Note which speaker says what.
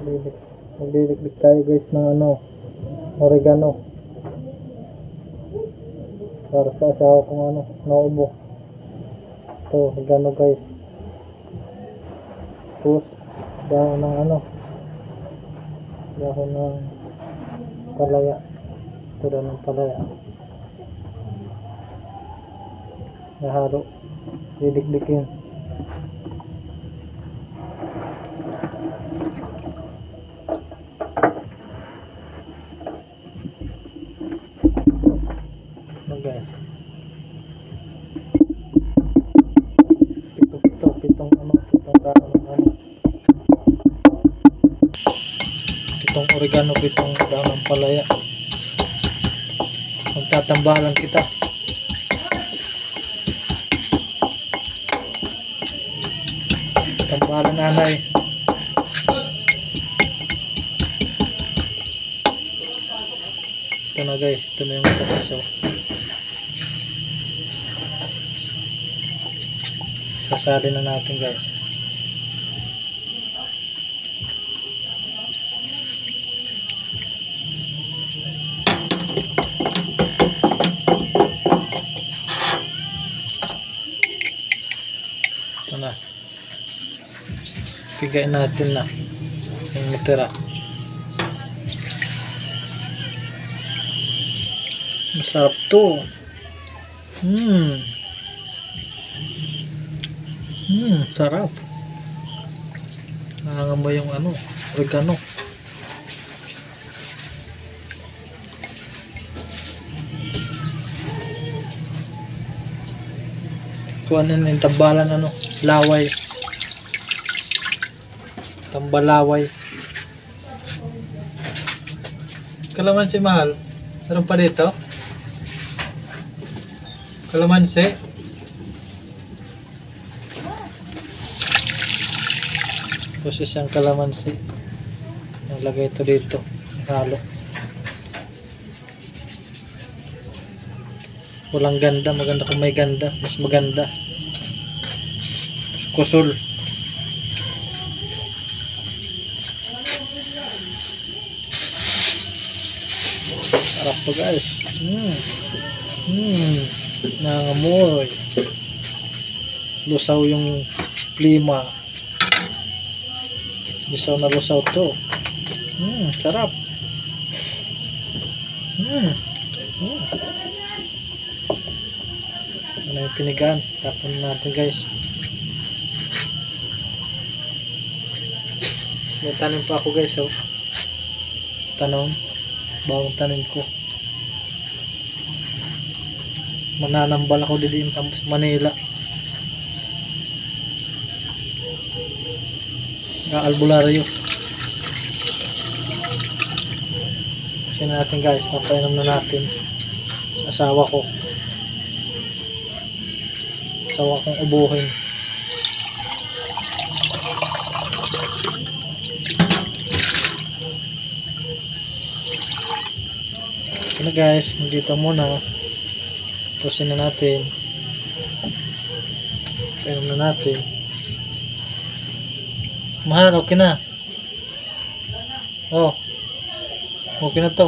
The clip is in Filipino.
Speaker 1: Magdidik tayo guys ng oregano para sa asawa kong naubo. Ito oregano guys, tapos dahon ng dahon ng palaya. Ito dahon ng palaya nahalo, didikdikin. Guys, pitong oregano, pitong dahon ng palaya. Magtatambalan kita. Tambalan nanay. Ito na guys, ito na yung matatas. Sasali na natin guys. Ito na. Pigain natin na yung natira. Masarap to. Sarap. Nangangamoy yung oregano. Kuhanin yung tambalan laway. Tambalaway. Kalamansi mahal. Meron pa dito? Kalamansi. Tapos isang kalamansi. Nalagay ito dito. Halo. Walang ganda. Maganda kung may ganda. Mas maganda. Kusol. Sarap to guys. Nangamoy. Lusaw yung plima. Lusaw na lusaw to. Sarap. Ano yung pinigaan? Tapon natin guys. May tanim pa ako guys. Tanom. Bagong tanim ko. Mananambal ako dito sa Manila. Albularyo. Kasi natin guys, papainom na natin sa asawa ko. Asawa kong ubuhin. Ano guys, dito muna. Tusin na natin. Painom na natin. Mahal, okay na. Okay na to.